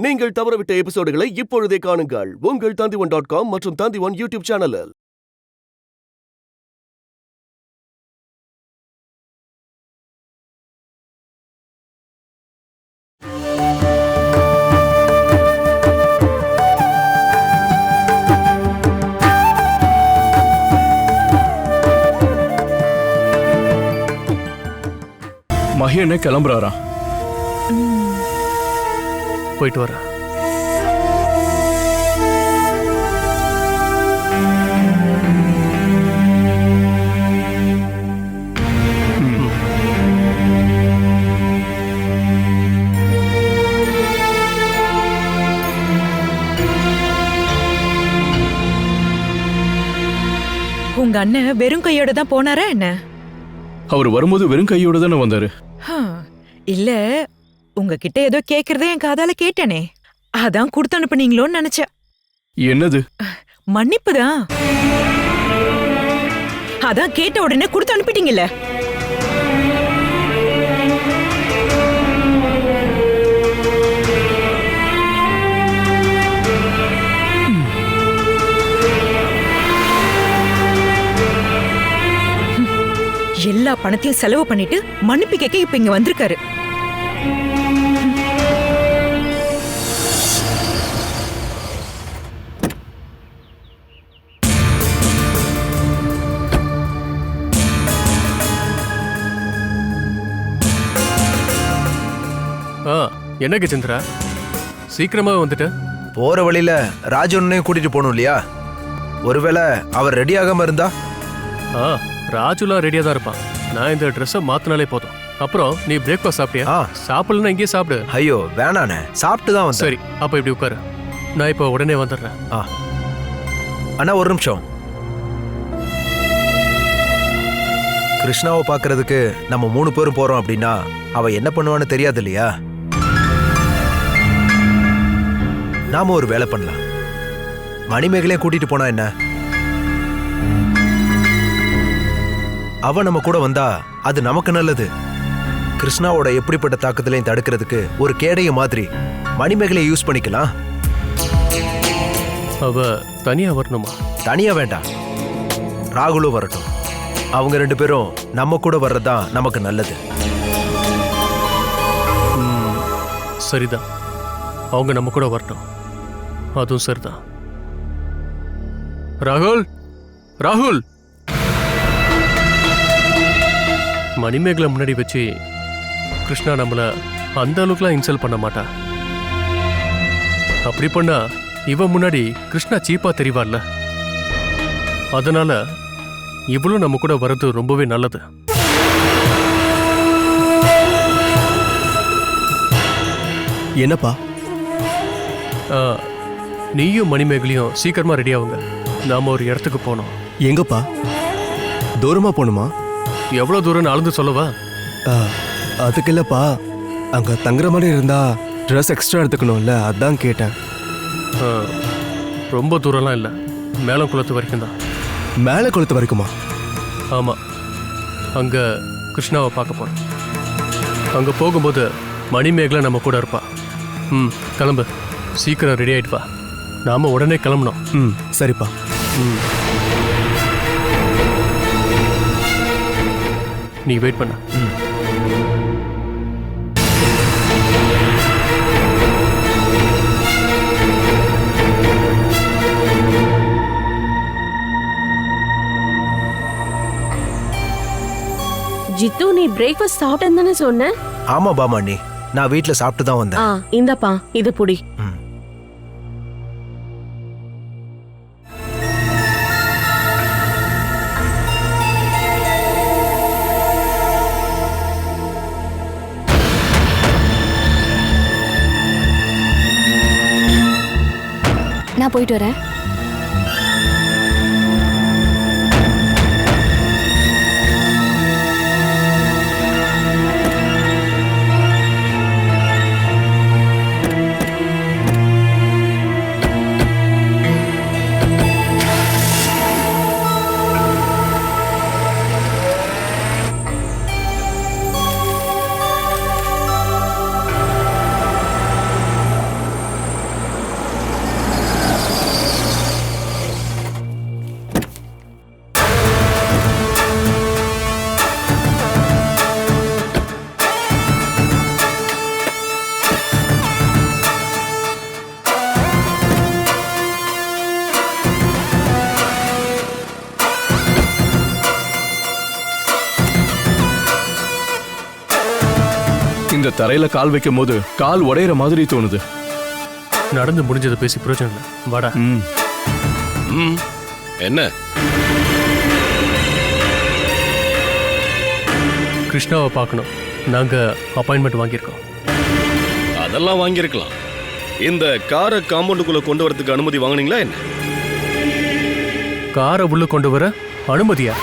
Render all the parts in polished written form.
நீங்கள் தவறவிட்ட எபிசோடுகளை இப்பொழுதே காணுங்கள் உங்கள் Tandivan.com மற்றும் Tandivan யூடியூப் சேனலில். மகி என்ன கிளம்புறாரா? போயிட்டு வர. உங்க அண்ணன் வெறும் கையோட தான் போனாரா என்ன? அவர் வரும்போது வெறும் கையோட தானே வந்தாரு. இல்ல, உங்ககிட்ட ஏதோ கேக்குறதே என் காதால கேட்டனே, அதான் கொடுத்து அனுப்புனீங்களோன்னு நினைச்சேன். என்னது? மன்னிப்புதான். அதான் கேட்ட உடனே கொடுத்து அனுப்பிட்டீங்கல்ல. எல்லா பணத்தையும் செலவு பண்ணிட்டு மன்னிப்பு கேட்க இப்ப இங்க வந்திருக்காரு. என்ன சந்திரா, சீக்கிரமா வந்துட்ட? போற வழியில ராஜுன்னையும் கூட்டிட்டு போகணும் இல்லையா? ஒருவேளை அவர் ரெடி ஆகாம இருந்தா? ராஜுலாம் ரெடியா தான் இருப்பான். நான் இந்த ட்ரெஸ்ஸை மாத்தினாலே போதும். அப்புறம் நீ பிரேக்ஃபாஸ்ட் சாப்பிட்டியா? சாப்பிடலன்னா இங்கேயே சாப்பிடு. ஐயோ வேணாண்ணே, சாப்பிட்டு தான் வந்தேன். சரி, அப்ப இப்படி உட்காரு, நான் இப்போ உடனே வந்துடுறேன். அண்ணா ஒரு நிமிஷம். கிருஷ்ணாவை பாக்குறதுக்கு நம்ம 3 பேரும் போறோம் அப்படின்னா அவ என்ன பண்ணுவான்னு தெரியாது இல்லையா? நாம ஒரு வேலை பண்ணலாம். மணிமேகலையும் கூட்டிட்டு போனா என்ன? அவ நம்ம கூட வந்தா அது நமக்கு நல்லது. கிருஷ்ணாவோட எப்படிப்பட்ட தாக்கத்திலையும் தடுக்கிறதுக்கு ஒரு கேடைய மாதிரி மணிமேகலையை யூஸ் பண்ணிக்கலாம். அவ தனியா வரணுமா? தனியா வேண்டாம், ராகுலும் வரட்டும். அவங்க 2 பேரும் நம்ம கூட வர்றதுதான் நமக்கு நல்லது. சரிதான், அவங்க நம்ம கூட வரட்டும். அதுவும் சரிதான். ராகுல், ராகுல், மணிமேகலை முன்னாடி வச்சு கிருஷ்ணா நம்மள அந்த அளவுக்குலாம் இன்சல்ட் பண்ண மாட்டா. அப்படி பண்ணா இவன் முன்னாடி கிருஷ்ணா சீப்பா தெரிவார்ல. அதனால இவ்வளவு நம்ம கூட வர்றது ரொம்பவே நல்லது. என்னப்பா? நீயும் மணிமேகலையும் சீக்கிரமா ரெடி ஆகுங்க. நாம ஒரு இடத்துக்கு போனோம். எங்கப்பா? தூரமா போகணுமா? எவ்வளவு தூரம் அளந்து சொல்லவா? அதுக்கு இல்லப்பா, அங்க தங்குற மாதிரி இருந்தா ட்ரெஸ் எக்ஸ்ட்ரா எடுத்துக்கணும்ல, அதான் கேட்டேன். ரொம்ப தூரம்லாம் இல்லை, மேலம் குளத்து வரைக்கும் தான். மேலே குளத்து வரைக்குமா? ஆமாம், அங்கே கிருஷ்ணாவை பார்க்க போகிறோம். அங்கே போகும்போது மணிமேகலை நம்ம கூட இருப்பா. கிளம்பு, சீக்கிரம் ரெடி ஆகிட்டு வா. நாம் உடனே கிளம்பணும். சரிப்பா. நீ வெயிட் பண்ண. ஜித்து, நீ பிரேக்ஃபாஸ்ட் சாப்பிட்டேன்னு தானே சொன்ன? ஆமா பாமாண்ணி, நான் வீட்டுல சாப்பிட்டு தான் வந்தேன். இந்தப்பா, இது புடி. நான் போயிட்டு வரேன். தரையில கால் வைக்கும் போது கால் உடையிற மாதிரி தோணுது. நடந்து முடிஞ்சதை பேசி பிரயோஜனம் இல்லை. வாடா. என்ன? கிருஷ்ணாவை பார்க்கணும். நாங்க அப்பாயின்மெண்ட் வாங்கியிருக்கோம். அதெல்லாம் வாங்கியிருக்கலாம். இந்த காரை காம்பவுண்டுக்குள்ள கொண்டு வரதுக்கு அனுமதி வாங்குனீங்களா என்ன? காரை உள்ள கொண்டு வர அனுமதியா?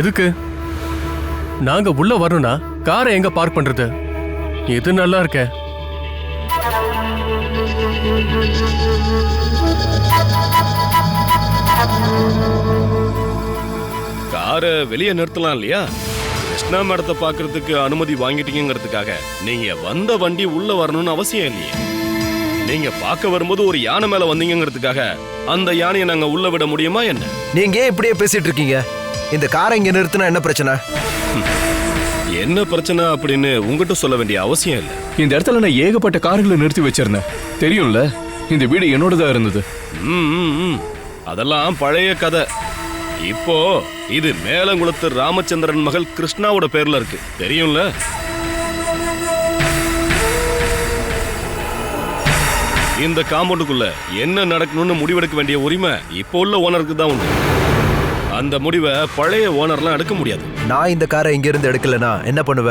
எதுக்கு? நாங்க உள்ள வரணும்னா காரை எங்க பார்க் பண்றது? இது நல்லா இருக்க. காரை வெளியே நிறுத்தலாம் இல்லையா? கிருஷ்ணா மேடத்தை பார்க்கறதுக்கு அனுமதி வாங்கிட்டீங்கிறதுக்காக நீங்க வந்த வண்டி உள்ள வரணும்னு அவசியம் இல்லையே. நீங்க பார்க்க வரும்போது ஒரு யானை மேல வந்தீங்கிறதுக்காக அந்த யானையை நாங்க உள்ள விட முடியுமா என்ன? நீங்க ஏன் இப்படியே பேசிட்டு இருக்கீங்க? இந்த காரை இங்க நிறுத்தினா என்ன பிரச்சனை? என்ன பிரச்சனை அப்படின்னு உங்ககிட்ட சொல்ல வேண்டிய அவசியம் இல்லை. இந்த இடத்துல நான் ஏகப்பட்ட கார்களை நிறுத்தி வச்சிருந்தேன், தெரியும்ல. இந்த வீடு என்னோடதா இருந்தது. அதெல்லாம் பழைய கதை. இப்போ இது மேலங்குளத்து ராமச்சந்திரன் மகள் கிருஷ்ணாவோட பேர்ல இருக்கு, தெரியும்ல. இந்த காம்பவுண்டுக்குள்ள என்ன நடக்கணும்னு முடிவெடுக்க வேண்டிய உரிமை இப்போ உள்ள ஓனருக்கு தான் உண்டு. அந்த முடிவை பழைய ஓனர்லாம் எடுக்க முடியாது. நான் இந்த காரை இங்க இருந்து எடுக்கலனா என்ன பண்ணுவ?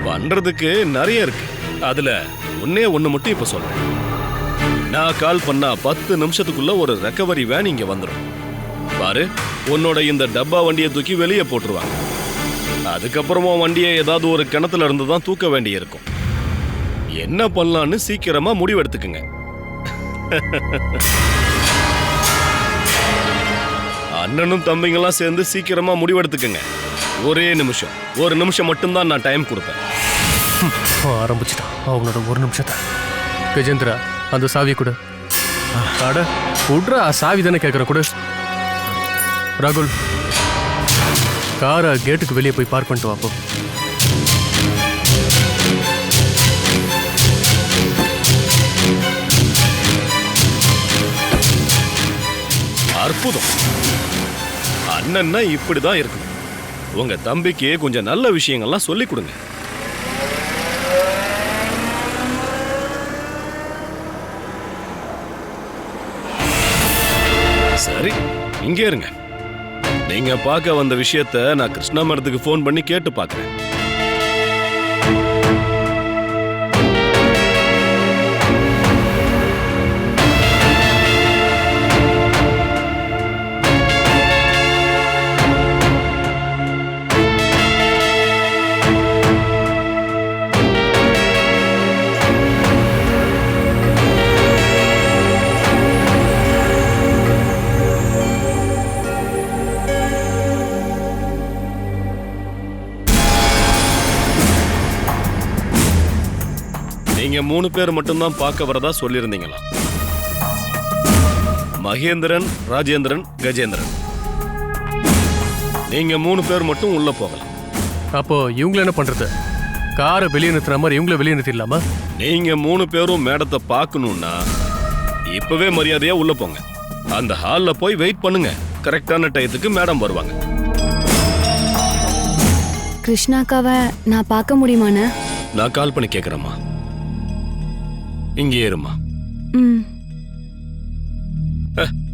பண்றதுக்கு நிறைய இருக்கு. அதுல ஒண்ணு மட்டும் இப்ப சொல்றேன். நான் கால் பண்ணா 10 நிமிஷத்துக்குள்ள ஒரு ரெக்கவரி வேன் இங்க வந்துடும். பாரு, உன்னோட இந்த டப்பா வண்டியை தூக்கி வெளியே போட்டுருவாங்க. அதுக்கப்புறமா வண்டியை ஏதாவது ஒரு கிணத்துல இருந்து தான் தூக்க வேண்டிய இருக்கும். என்ன பண்ணலான்னு சீக்கிரமா முடிவெடுத்துக்குங்க. அண்ணனும் தம்பிங்கெல்லாம் சேர்ந்து சீக்கிரமா முடிவெடுத்துக்குங்க. ஒரு நிமிஷம் மட்டும்தான் நான் டைம் கொடுப்பேன். ஆரம்பிச்சுட்டான் அவனோட ஒரு நிமிஷத்தை. கஜேந்திரா, அந்த சாவி கொடு. அட குடுறா, சாவி தானே கேட்குற, கொடு. ராகுல், காரை கேட்டுக்கு வெளியே போய் பார்க் பண்ணிட்டு வாப்போ. அற்புதம். அண்ணன்னா இப்படிதான் இருக்கணும். உங்க தம்பிக்கு கொஞ்சம் நல்ல விஷயங்கள்லாம் சொல்லி கொடுங்க. சரி, இங்கே இருங்க. நீங்க பார்க்க வந்த விஷயத்த நான் கிருஷ்ணா மேடத்துக்கு ஃபோன் பண்ணி கேட்டு பார்க்கிறேன். நீங்க 3 பேர் மட்டும்தான் பார்க்க வரதா சொல்லியிருந்தீங்களா? மகேந்திரன், ராஜேந்திரன், கஜேந்திரன். நீங்க 3 பேர் மட்டும் உள்ள போகலாம். அப்போ இவங்கள என்ன பண்றது? காரை வெளியே நிறுத்துற மாதிரி இவங்கள வெளியே நிறுத்திடலாமா? நீங்க 3 பேரும் மேடத்தை பார்க்கணும்னா இப்பவே மரியாதையா உள்ள போங்க. அந்த ஹால்ல போய் வெயிட் பண்ணுங்க. கரெக்டான டயத்துக்கு மேடம் வருவாங்க. கிருஷ்ணாக்காவை நான் பார்க்க முடியுமாண்ணே? நான் கால் பண்ணி கேட்கிறேம்மா. இங்கே இருமா.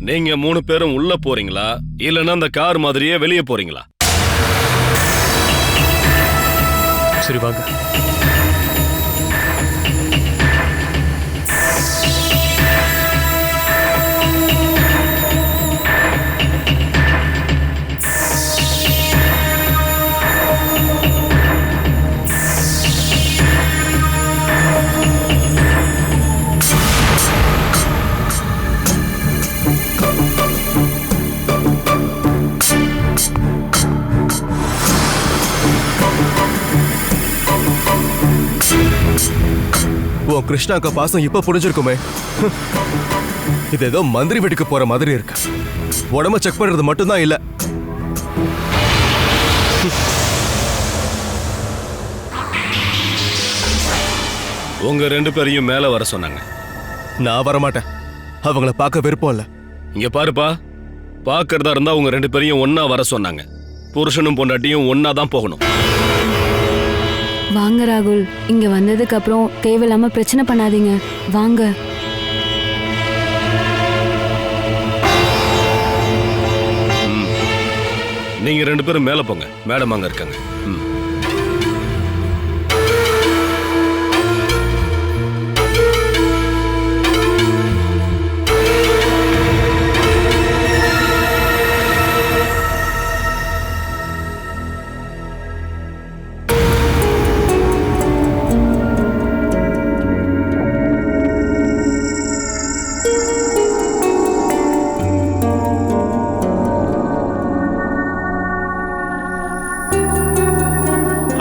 நீங்க 3 பேரும் உள்ள போறீங்களா இல்லைன்னா அந்த கார் மாதிரியே வெளியே போறீங்களா? சரி, வாங்க. உன் கிருஷ்ணாக்கு பாசம் இப்ப புரிஞ்சிருக்குமே. இது ஏதோ மந்திரி வீட்டுக்கு போற மாதிரி இருக்கு. உடம்ப செக் பண்றது மட்டும்தான் இல்ல. உங்க 2 பேரையும் மேல வர சொன்னாங்க. நான் வரமாட்டேன். அவங்கள பார்க்க விருப்பம் இல்ல. இங்க பாருப்பா, பார்க்கறதா இருந்தா உங்க 2 பேரையும் ஒன்னா வர சொன்னாங்க. புருஷனும் பொண்டாட்டியும் ஒன்னா தான் போகணும். வாங்க ராகுல், இங்க வந்ததுக்கு அப்புறம் தேவையில்லாம பிரச்சனை பண்ணாதீங்க. வாங்க. நீங்க 2 பேரும் மேல போங்க, மேடம் அங்க இருக்காங்க.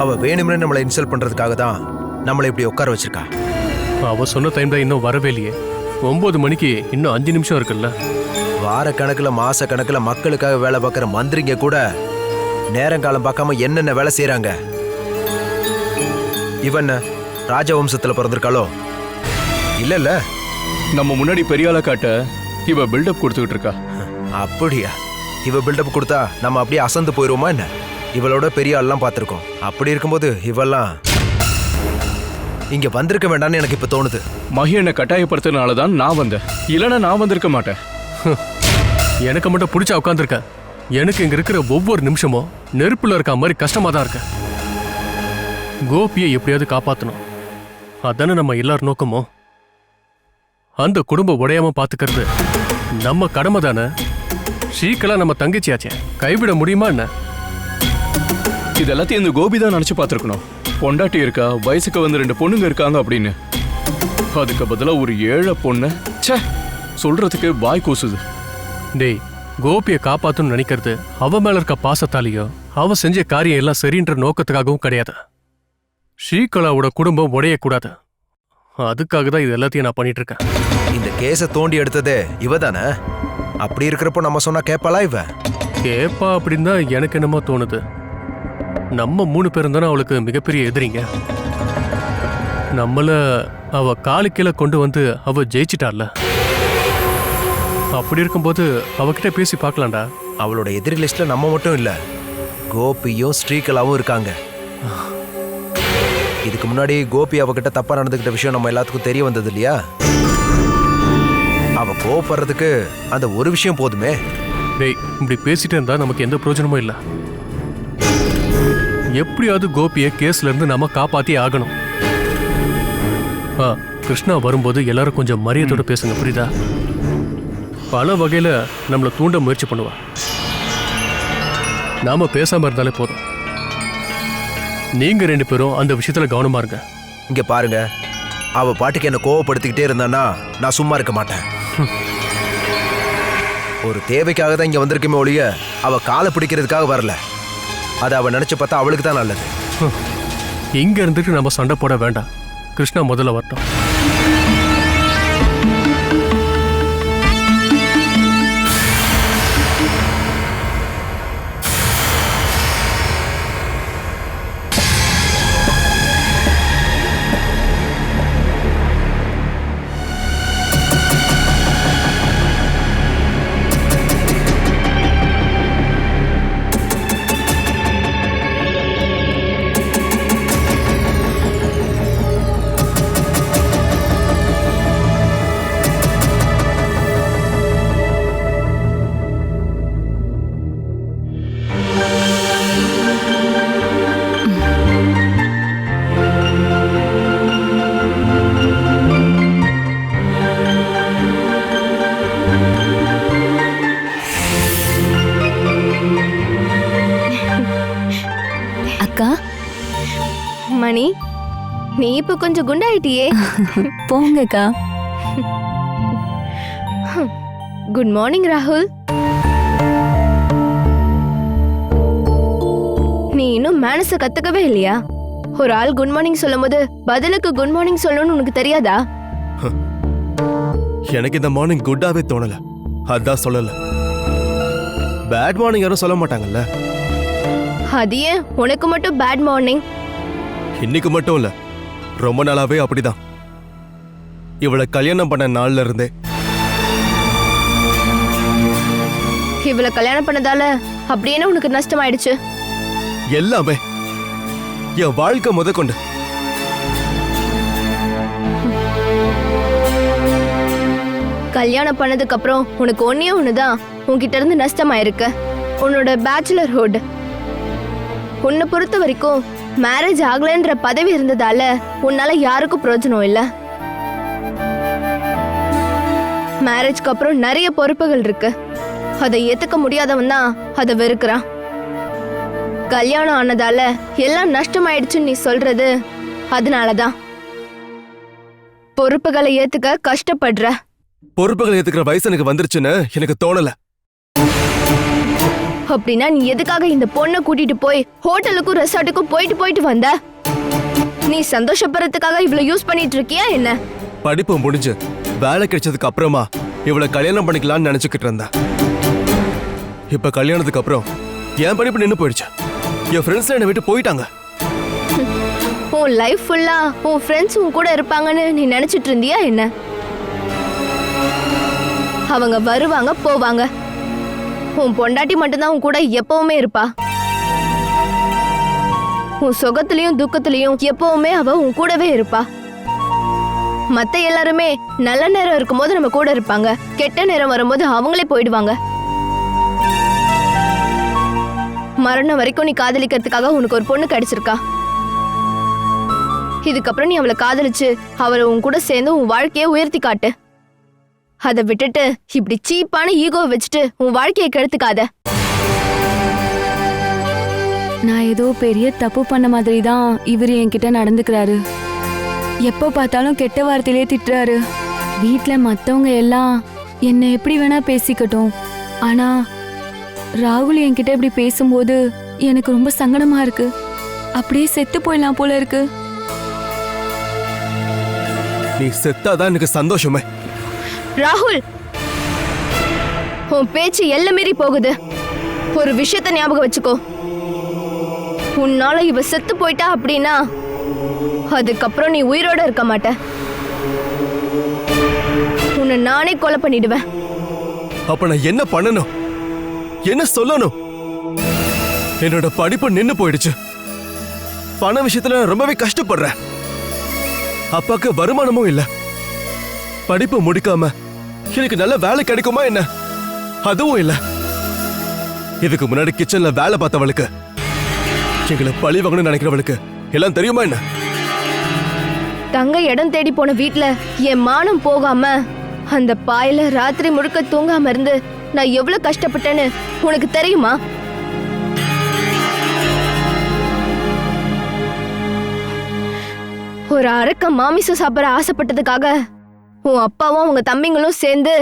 அவ வேணும்னே நம்மளை இன்சல்ட் பண்றதுக்காக தான் நம்மளை இப்படி உட்கார வச்சிருக்கா. அவ சொன்ன டைம்ல இன்னும் வரவே இல்லையே. 9 மணிக்கு இன்னும் 5 நிமிஷம் இருக்குல்ல. வார கணக்குல மாச கணக்குல மக்களுக்காக வேலை பார்க்குற மந்திரிங்க கூட நேரங்காலம் பார்க்காம என்னென்ன வேலை செய்யறாங்க. இவன் ராஜவம்சத்துல பிறந்திருக்காளோ? இல்ல நம்ம முன்னாடி பெரிய ஆளை காட்ட இவ பில்டப் கொடுத்துக்கிட்டு இருக்கா. அப்படியா? இவ பில்டப் கொடுத்தா நம்ம அப்படியே அசந்து போயிருவோமா என்ன? இவளோட பெரிய ஆள்லாம் பார்த்துருக்கோம். அப்படி இருக்கும்போது இவெல்லாம் இங்க வந்திருக்க வேண்டாம்னு எனக்கு இப்ப தோணுது. மகி என்னை கட்டாயப்படுத்தினால தான் நான் வந்தேன். இல்லைன்னா நான் வந்திருக்க மாட்டேன். எனக்கு மட்டும் பிடிச்சா உட்காந்துருக்க. எனக்கு இங்க இருக்கிற ஒவ்வொரு நிமிஷமும் நெருப்புல இருக்க மாதிரி கஷ்டமா தான் இருக்க. கோபியை எப்படியாவது காப்பாத்தணும், அதானே நம்ம எல்லாரும் நோக்கமோ. அந்த குடும்ப உடையாம பாத்துக்கிறது நம்ம கடமை தானே. ஸ்ரீகலா நம்ம தங்கச்சியாச்சே, கைவிட முடியுமா என்ன? இதெல்லாத்தையும் இந்த கோபி தான் நினைச்சு பார்த்துருக்கணும். பொண்டாட்டி இருக்கா, வயசுக்கு வந்து 2 பொண்ணுங்க இருக்காங்க அப்படின்னு. அதுக்கு பதிலா ஒரு ஏழை பொண்ணு ச்சே சொல்றதுக்கு வாய் கூசுது. டேய், கோபியை காப்பாத்தணும்னு நினைக்கிறது அவ மேல இருக்க பாசத்தாலேயோ அவ செஞ்ச காரியம் எல்லாம் சரின்ற நோக்கத்துக்காகவும் கிடையாது. ஸ்ரீகலாவோட குடும்பம் உடையக்கூடாது, அதுக்காக தான் இது எல்லாத்தையும் நான் பண்ணிட்டு இருக்கேன். இந்த கேஸை தோண்டி எடுத்ததே இவ தானே? அப்படி இருக்கிறப்போ நம்ம சொன்னா கேட்பாளா இவ? கேப்பா அப்படின்னு தான் எனக்கு என்னமோ தோணுது. நம்ம 3 பேரும் தானே அவளுக்கு மிகப்பெரிய எதிரிங்க. நம்மள அவ காலுக்கீழே கொண்டு வந்து அவ ஜெயிச்சிட்டாள்ல. அப்படி இருக்கும்போது அவகிட்ட பேசி பார்க்கலாம்டா. அவளோட எதிரி லிஸ்ட்ல நம்ம மட்டும் இல்ல, கோபியும் ஸ்ரீகலாவும் இருக்காங்க. இதுக்கு முன்னாடி கோபி அவகிட்ட தப்பா நடந்துகிட்ட விஷயம் நம்ம எல்லாத்துக்கும் தெரிய வந்தது இல்லையா? அவ கோவப்படுறதுக்கு அந்த ஒரு விஷயம் போதுமே. டேய், இப்படி பேசிட்டே இருந்தா நமக்கு எந்த பிரயோஜனமும் இல்லை. எப்படியாவது கோபியை கேஸ்ல இருந்து நம்ம காப்பாத்தி ஆகணும். கிருஷ்ணா வரும்போது எல்லாரும் கொஞ்சம் மரியாதையோட பேசுங்க, புரியுதா? பல வகையில நம்மளை தூண்ட முயற்சி பண்ணுவா. நாம பேசாம இருந்தாலே போதும். நீங்க 2 பேரும் அந்த விஷயத்துல கவனமா இருங்க. இங்க பாருங்க, அவ பாட்டுக்கு என்ன கோவப்படுத்திக்கிட்டே இருந்தானா நான் சும்மா இருக்க மாட்டேன். ஒரு தேவைக்காக தான் இங்க வந்திருக்குமே ஒழிய அவ காலை பிடிக்கிறதுக்காக வரல. அதை அவ நினைச்சு பார்த்தா அவளுக்கு தான் நல்லது. இங்க இருந்துட்டு நம்ம சண்டை போட வேண்டாம். கிருஷ்ணா முதல்ல வரட்டும். மணி, நீ இப்ப கொஞ்சம் குண்டாயிட்டியே. போங்கக்கா. குட் மார்னிங் ராகுல். நீ இன்னும் மேனஸ கத்துக்கவே இல்லையா? ஒரு ஆள் குட் மார்னிங் சொல்லும் போது பதிலுக்கு குட் மார்னிங் சொல்லணும்னு உனக்கு தெரியாதா? எனக்கு இந்த மார்னிங் குட்டாவே தோணல, அதான் சொல்லல. பேட் மார்னிங் யாரும் சொல்ல மாட்டாங்கல்ல. அது ஏன் உனக்கு மட்டும் பேட் மார்னிங்? இன்னைக்கு மட்டும் இல்ல, ரொம்ப நாளாவே அப்படிதான். இவளை கல்யாணம் பண்ண நாள்ல இருந்தே. இவளை கல்யாணம் பண்ணதால அப்படி என்ன உனக்கு நஷ்டமாயிடுச்சு? எல்லாமே என் வாழ்க்கை முதற்கொண்டு. கல்யாணம் பண்ணதுக்கு அப்புறம் உனக்கு ஒன்னே ஒண்ணுதான் உன்கிட்ட இருந்து நஷ்டமாயிருக்கு, உன்னோட பேச்சுலர்ஹுட். உன்னை பொறுத்த வரைக்கும் மேரேஜ் ஆகலன்ற பதவி இருந்ததால உன்னால யாருக்கும் பிரயோஜனம் இல்ல. மேரேஜ்க்கு அப்புறம் நிறைய பொறுப்புகள் இருக்கு, அதை ஏத்துக்க முடியாதவன் தான் அதை வெறுக்கிறான். கல்யாணம் ஆனதால எல்லாம் நஷ்டமாயிடுச்சுன்னு நீ சொல்றது அதனாலதான். பொறுப்புகளை ஏத்துக்க கஷ்டப்படுற. பொறுப்புகளை ஏத்துக்கிற வயசு எனக்கு வந்துருச்சுன்னு எனக்கு தோணல. அப்படின்னா நீ எதுக்காக இந்த பொண்ணை கூட்டிட்டு போய் ஹோட்டலுக்கும் ரெசார்ட்டுக்கும் போயிட்டு வந்த? நீ சந்தோஷப்படுறதுக்காக இவ்வளவு யூஸ் பண்ணிட்டு இருக்கியா என்ன? படிப்பு முடிஞ்சு வேலை கிடைச்சதுக்கு அப்புறமா இவ்வளவு கல்யாணம் பண்ணிக்கலாம்னு நினைச்சுக்கிட்டு இருந்தேன். இப்ப கல்யாணத்துக்கு அப்புறம் என் படிப்பு நின்னு போயிடுச்சு. என் ஃப்ரெண்ட்ஸ் என்னை விட்டு போயிட்டாங்க. உன் லைஃப் ஃபுல்லா உன் ஃப்ரெண்ட்ஸ் உன் கூட இருப்பாங்கன்னு நீ நினைச்சிட்டு இருந்தியா என்ன? அவங்க வருவாங்க போவாங்க, உன் பொண்டாட்டி மட்டும்தான் உன் கூட எப்பவுமே இருப்பா. உன் சுகத்திலையும் துக்கத்திலையும் எப்பவுமே அவ உன் கூடவே இருப்பா. மத்த எல்லாருமே நல்ல நேரம் இருக்கும்போது நம்ம கூட இருப்பாங்க, கெட்ட நேரம் வரும்போது அவங்களே போயிடுவாங்க. மரணம் வரைக்கும் நீ காதலிக்கிறதுக்காக உனக்கு ஒரு பொண்ணு கிடைச்சிருக்கா. இதுக்கப்புறம் நீ அவளை காதலிச்சு அவளை உன் கூட சேர்ந்து உன் வாழ்க்கையை உயர்த்தி காட்டு. அதை விட்டுட்டு இப்படி சீப்பான ஈகோ வச்சுட்டு உன் வாழ்க்கையை கெடுத்துக்காத. நான் ஏதோ பெரிய தப்பு பண்ண மாதிரி தான் இவர் என்கிட்ட நடந்துக்கிறாரு. எப்போ பார்த்தாலும் கெட்ட வார்த்தையிலே திட்டுறாரு. வீட்டில் மற்றவங்க எல்லாம் என்னை எப்படி வேணா பேசிக்கட்டும், ஆனா ராகுல் என்கிட்ட இப்படி பேசும்போது எனக்கு ரொம்ப சங்கடமா இருக்கு. அப்படியே செத்து போயிடலாம் போல இருக்கு. நீ செத்தாதான் எனக்கு சந்தோஷமே. ராகுல், உன் பேச்சு எல்லை மீறி போகுது. ஒரு விஷயத்த ஞாபகம் வச்சுக்கோ, உன்னால இவ செத்து போயிட்டா அப்படின்னா அதுக்கப்புறம் நீ உயிரோட இருக்க மாட்ட. உன்னை நானே கொலை பண்ணிடுவேன். அப்ப நான் என்ன பண்ணணும், என்ன சொல்லணும்? என்னோட படிப்பு நின்னு போயிடுச்சு. பண விஷயத்துல நான் ரொம்பவே கஷ்டப்படுறேன். அப்பாக்கு வருமானமும் இல்ல. படிப்பு முடிக்காம எனக்கு நல்ல வேலை கிடைக்குமா என்ன, அதுவும் இல்ல. இதுக்கு முன்னாடி கிச்சன்ல வேலை பார்த்தவளுக்கு, எங்களை பழி வாங்கணும்னு நினைக்கிறவளுக்கு எல்லாம் தெரியுமா என்ன? தங்க இடம் தேடி போன வீட்ல என் மானம் போகாம அந்த பாயில ராத்திரி முழுக்க தூங்காம இருந்து நான் எவ்வளவு கஷ்டப்பட்டேன்னு உனக்கு தெரியுமா? ஒரு அரக்க மாமிசம் சாப்பிட ஆசைப்பட்டதுக்காக உன் அப்பாவும் உங்க தம்பிங்களும் சேர்ந்து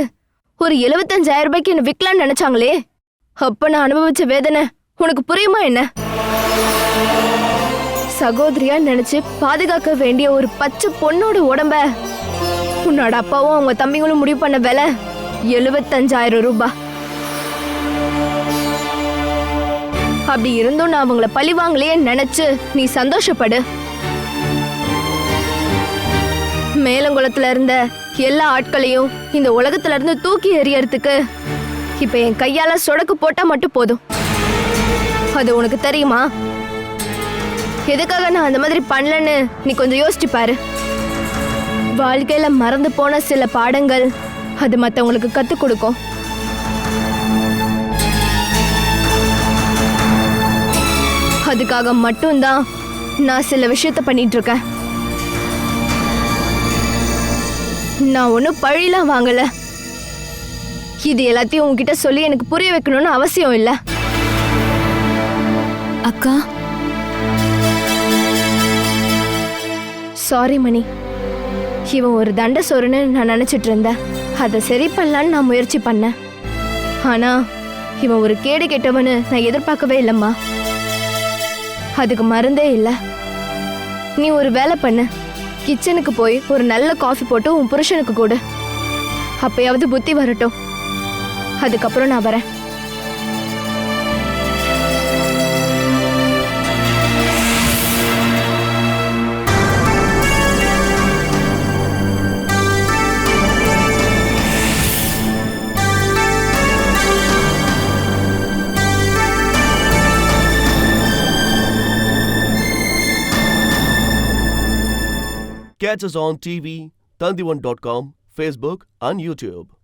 ஒரு 75,000 ரூபாய்க்கு என்ன விற்கலான்னு நினைச்சாங்களே, அப்ப நான் அனுபவிச்ச வேதனை உனக்கு புரியுமா என்ன? சகோதரியா நினைச்சு பாதுகாக்க வேண்டிய ஒரு பச்சை பொண்ணோட உடம்ப உன்னோட அப்பாவும் அவங்க தம்பிங்களும் முடிவு பண்ண விலை 75,000 ரூபாய். அப்படி இருந்தும் நான் அவங்கள பழி வாங்கலையே நினைச்சு நீ சந்தோஷப்படு. மேலங்குளத்துல இருந்த எல்லா ஆட்களையும் இந்த உலகத்துல இருந்து தூக்கி எறியறதுக்கு இப்ப என் கையால சொடக்கு போட்டா மட்டும் போதும். அது உனக்கு தெரியுமா? எதுக்காக நான் அந்த மாதிரி பண்ணலன்னு நீ கொஞ்சம் யோசிச்சு பாரு. வாழ்க்கையில மறந்து போன சில பாடங்கள் அது மத்தவங்களுக்கு கத்துக் கொடுக்கும். அதுக்காக மட்டும்தான் நான் சில விஷயத்த பண்ணிட்டு இருக்கேன். நான் ஒன்னும் பழிலாம் வாங்கல. இது எல்லாத்தையும் உன்கிட்ட சொல்லி எனக்கு புரிய வைக்கணும்னு அவசியம் இல்ல. அக்கா, சாரி மணி. இவன் ஒரு தண்ட சோறுன்னு நான் நினைச்சிட்டு இருந்தேன். அதை சரி பண்ணலான்னு நான் முயற்சி பண்ணேன். ஆனா இவன் ஒரு கேடு கெட்டவனு நான் எதிர்பார்க்கவே இல்லம்மா. அதுக்கு மருந்தே இல்லை. நீ ஒரு வேலை பண்ணு, கிச்சனுக்கு போய் ஒரு நல்ல காஃபி போட்டு உன் புருஷனுக்கு கொடு. அப்பயாவது புத்தி வரட்டும். அதுக்கப்புறம் நான் வரேன். Catch us on TV, Tandivan.com, Facebook and YouTube.